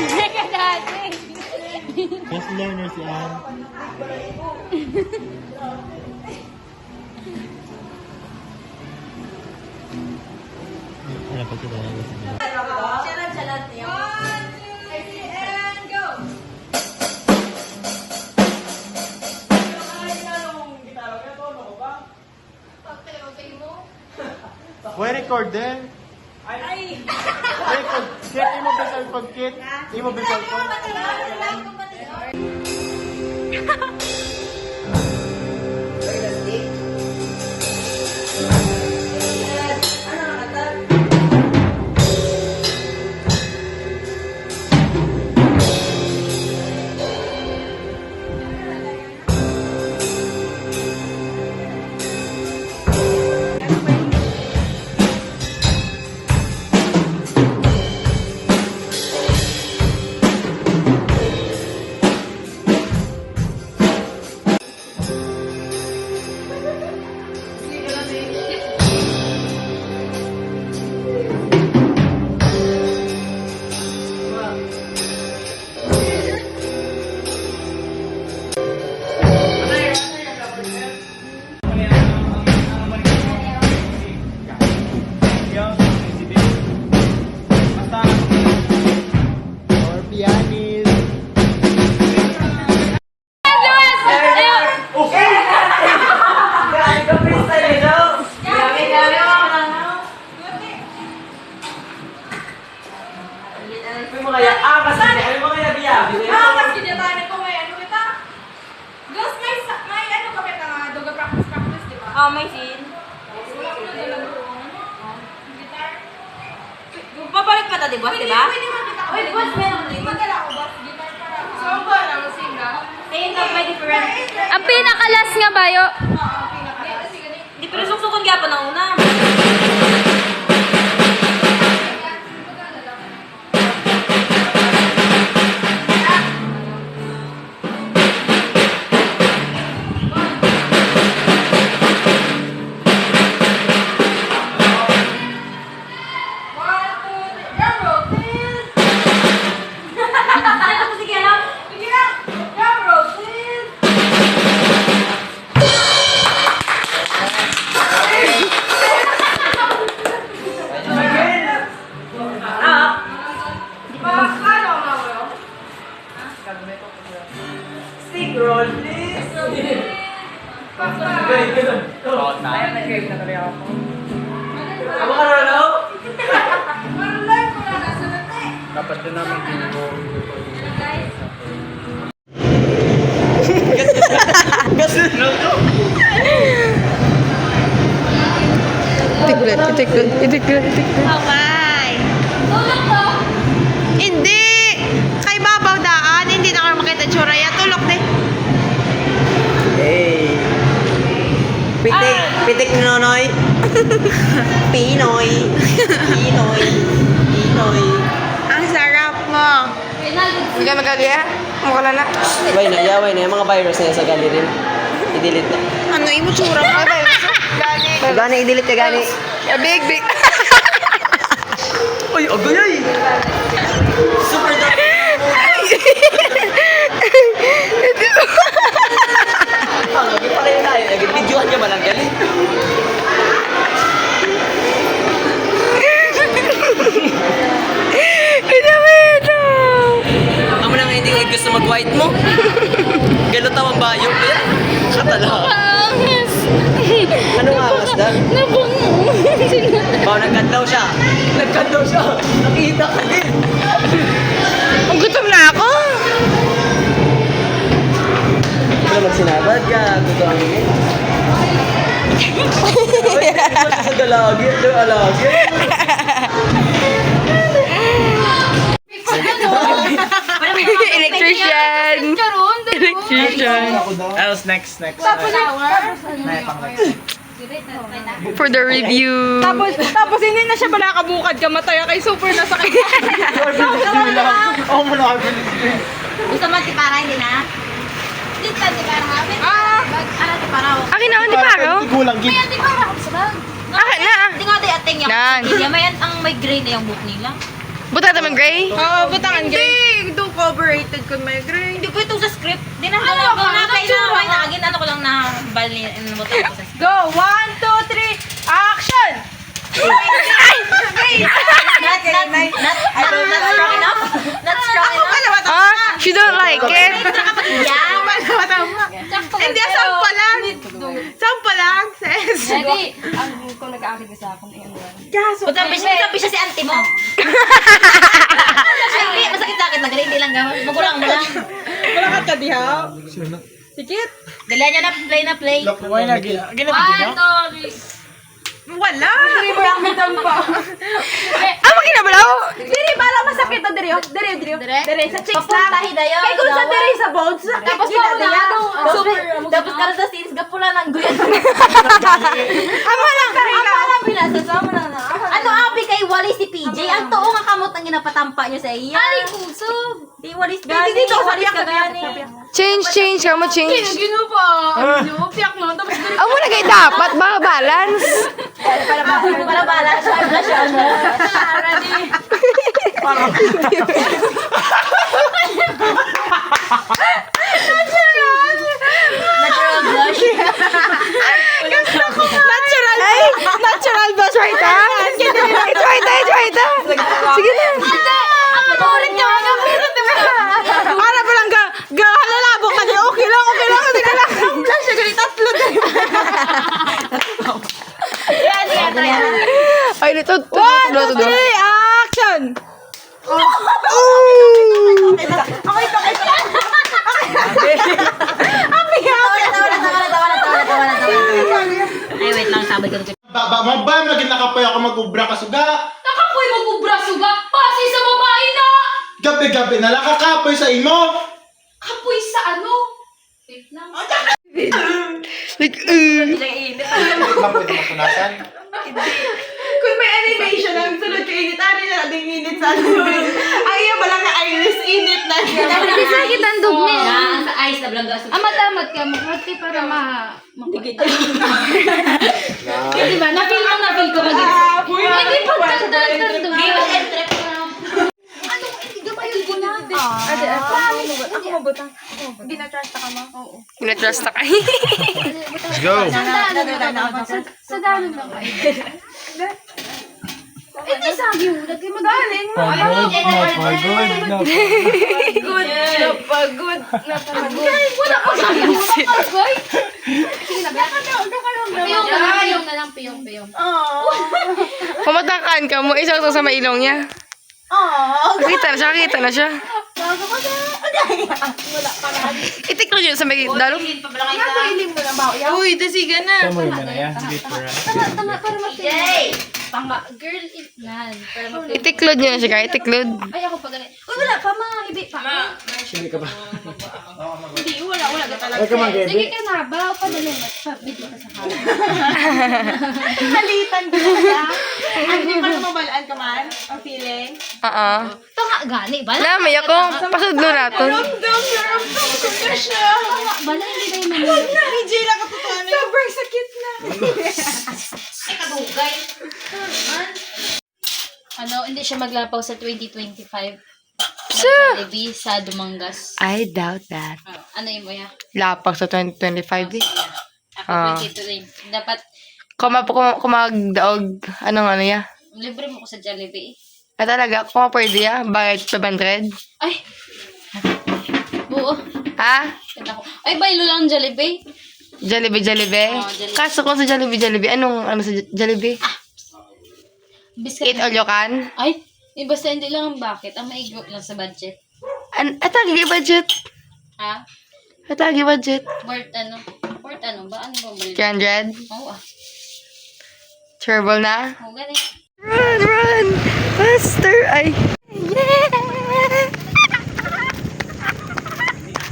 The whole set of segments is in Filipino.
Teka dati. Fast learner si Ann. Ano pag kita na gusto niya? Chalat niyo. And go! Why record din? Ay! Record. Kit, imo ba sa pagkit? Imo ba sa or pianist? Oh, may scene. Babalik pa ta, di ba? Diba? Wait, boss, meron. Magdala ko, boss. Guitar para. So, ba lang, singa? Ayun ka, may different. Ang pinakalas nga bayo. Oo, pinaka. Di, pero suksukon kaya pa na una. Stick roll, please. Ayun, nag-grave na tuloy ako. Aba ka na, no? Marulay ko na nasa nate. Dapat din namin dito. Gasin na to. Itiklat. Okay. Tulog to? Hindi! Kay babaw daan, hindi na kayo makita tsura yan. Tulok din. Hey. Pitik ni Nonoy. Pinoy. Ang sarap mo. Hindi ka magagaya? Mukha na. Yaway na. Yung mga virus na yan sa gali rin. I-delete na. Ano yung tsura mo? Gani. Gani, i-delete ka gani. Big. Uy, agay! Super dark! Lagi pa rin tayo. Lagi videohan niya man ang galing. Amo na nga hindi ko gusto mag-white mo. Galo tawang bayo. Katala. Angas. Ano nga angas na? Nabango. Nagkadlaw siya. Nakita ka din. Ang gutom na ako. Ano naman sinabad ka? Gusto ang ini. Ay, hindi mo siya sa galagi. Alagi. Electrician. Else next. For the review. Tapos hindi na siya pala kabukad kamatay kay super na sakit. Ako muna ako. Gusto mo tipara, hindi na? Hindi ka tipara namin. Ano tipara? Akin na, hindi paro. Kulang git. Tipara ako sa bag. Akin na. Tingo di ating Galing yung Nan. May may gray na yung book nila. Buta naman gray? Oo, butangan gray. Hindi, ito overrated kun may gray. Hindi po itong sa script. Di na ko na kailangan na agin ano ko lang na bali mo ko sa script. Go! 1, 2, 3, action! Not strong enough. Not strong enough. Ah, she don't like it. Yeah. Hindi, sampa lang. Sampa lang, sis. Ready? Kung nag-aakit ka sa akin, ayun lang. Sabi siya si auntie mo. Hindi, masakit sa akin. Nagaling, hindi lang gawin. Magulang mo lang. Wala ka diha. Sikit. Dala niya na play. Why na gina? Gina Wala. pa. Ah, makinabalaw. Diri, para masakit na diri. Diri, sa chicks lang. Papuntahin na yun. Kaya kung sa diri sa bones, Tapos gina diya. Tapos karon sa scenes, gapula ng guyan. Ama lang. Pinasasama na na. Ano abi kay Wally si PJ? Ang tuo nga kamot ang ginapatampa niyo sa iya. Ay, kuso. Di Wally gani. Dito, Wally ka gani. Change. Kamu change. Gino pa. Ano, piyak no. Tapos diri. Amo na kay dapat ba balance? Para balance. Ready? Natural blush. Natural ba? Try ta? Try ta. Sige na. Ulit ka mga Para pa lang halalabo ka niya. Okay lang. Sige lang. Blush siya ganit. Tatlo din. Ay, nito. 1, 2, 3, action! Ay, wait lang, sabay ka. Mabam lagi nakapay ako mag-ubra kasuga. Nakapoy mag-ubra-suga. Pasi sa babae na. Gabi-gabi na lang kakapoy sa imo. Kapoy sa ano? Wait lang. Like, Ba pwede mapunasan? Kung may animation, ang sunod ka init, ano na natin init sa ano. Ay, yan pala ka iris, init na siya. Hindi sakit ang dugni. Sa ice na blanda. Amat-amat ka. Maghati para Di ba? Na-feel ko mag Hindi pa tandaan ng dugni. Ako mabutang. Hindi na trust ka mo? Oo. Pinatrust na kayo. Let's go. Sa dami lang kayo. Hindi sabi mo. Lagay mo galing mo. Napagod. Wala ko sabi mo. Napagod. Sige na. Piyong na lang. Piyong. Pumatakaan ka mo. Isang sa may ilong niya. Kita na siya. Itiklo yun sa may dalo. Uy, tasiga na. Tama para mapili. Tama. Girl, yan. Para mapili. Itiklod nyo na siya kaya. Itiklod. Ay, ako pa ganit. Uy, wala pa mga ibi pa. Hindi ka ba? Hindi, wala ka talaga. Ay ka man, Sige Gaby. ka na. Bawa pa na lang. Video ka sa kanya. Halitan ka na. Hindi pa mabalaan ka man? Ang feeling? Oo. Ito nga, gani. Bala. Lamay ako. Pasudlo natin. Ramdam ko siya. Bala, hindi na yung manila. PJ lang katotohanan. Sobrang sakit na. Ay, kadugay. Ano, hindi siya maglapaw sa 2025. Sa? Jollibee sa Dumangas. I doubt that. Ano yung mo ya? Lapag sa 2025 eh. Ako 22 rin. Dapat, Kumagdaog. Anong ano ya? libre mo ko sa Jollibee. Talaga, kung pwede ya, bayad 500. Ay! Oo. Ha? Ganda ko. Ay, baylo lang Jollibee. Jollibee? Jollibee. Kaso kung sa Jollibee, anong ano sa Jollibee? Biscuit. Eat all you can? Ay, basta hindi lang ang bakit. Ang maigop lang sa budget. Atagi budget. Ha? Atagi budget. Worth ano? Worth ano ba? Ano ba budget? 300? Oo ah. Turbo na? Oo, ganit. Run! Faster! Ay! Yeah!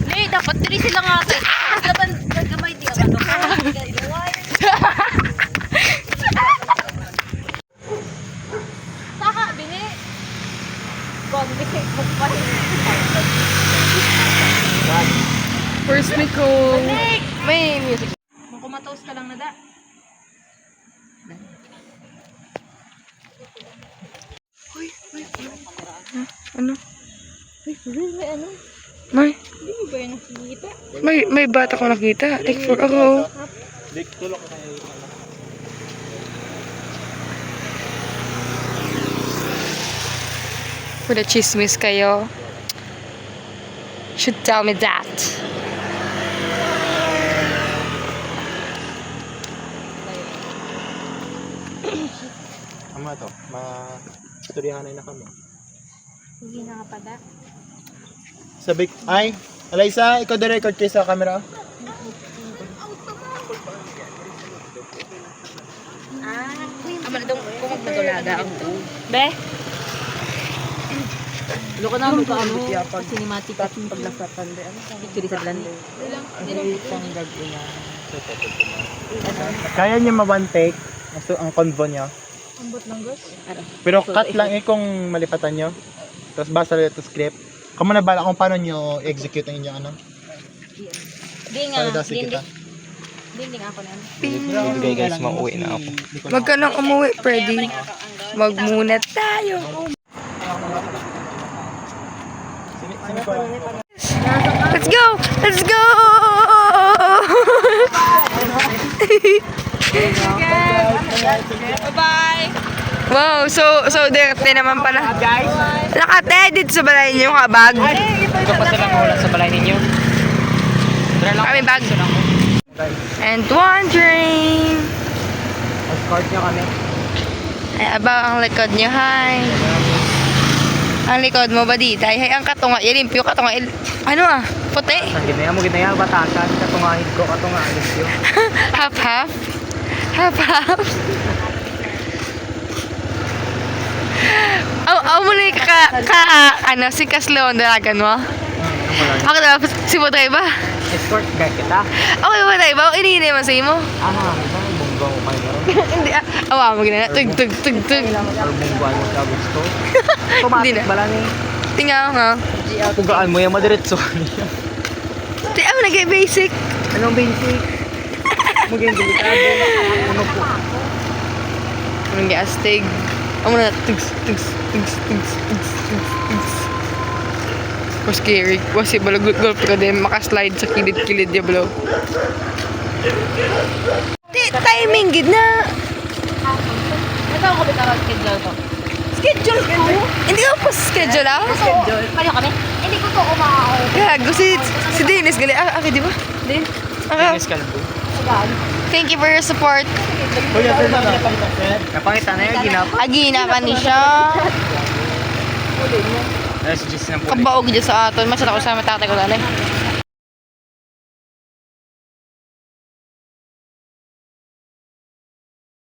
Hey, dapat diri sila nga ate. Dapat nagkamay di ako. Saka, bini. First ni ko. May music. Kung kumataos ka lang na da. May bata ko nakita. Like for ako. Tulok ka tayo. Wala chismis kayo. Should tell me that. Ama to, ma-istoryahanay na kami. Hindi nakapada. Sabi, ay, Alaysa, ikaw the record kayo sa camera. Ama na kung magdulaga ang Be? Lo ka naman ka ano, cinematic at paglafatan de ano, picture sa blande. Kaya niya ma-one take ang convo niya. Pero cut lang kung malipatan niyo. Tapos basa lang ito script. Kamu na bala kung paano niyo execute ang inyong ano. Para daw sige kita. Ding ako na. Bigay guys, mauwi na ako. Wag ka nang umuwi, Freddy. Wag muna tayo. Let's go! Let's go! Bye-bye! Wow, so direct naman pala. Nakate, dito sa balay niyo, kabag. Ikaw pa sila mahulat sa balay ninyo. Kami bag. And wandering. Escort nyo kami. Ay, abang ang likod niyo, hi. Ang likod mo ba dito? Ay, ang katunga, ilimpyo katunga, ano ah, puti. Ginaya, batasan. Katungahid ko, katungahid yun. Half-half. Half-half. Mo na ano, si Kaslo ang dalagan mo? Ako na, si Potay ba? Escort guys kita. Okay ba tayo ba? Inihinay mo sa imo? Ito ang bunggaw mo kayo. Hindi, awa mo gina. Tug. Ang bunggaw mo sa gusto. Hindi Automatic na. bala ni. Tingnan ko nga. Pugaan mo yung madiretso. Tingnan mo, nag-basic. Anong basic? Maging delikado. Ano po? Anong gastig? Amo na, tugs. Was scary. Kasi bala golf ka din, makaslide sa kilid-kilid ya balo. Timing gid na. Ito ako bitawag schedule ko. Schedule ko? Hindi ko pa schedule ah. Schedule. Paano kami? Hindi ko to umao. Gago, si Dennis gali. Okay, di ba? Din. Dennis Calvo. Thank you for your support. Kuya, ito na. Napakita na yung ginap. Agina pa ni siya. Alas 10 ng puli. Kabaog dyan sa aton. Masya ako sa matatay ko dali.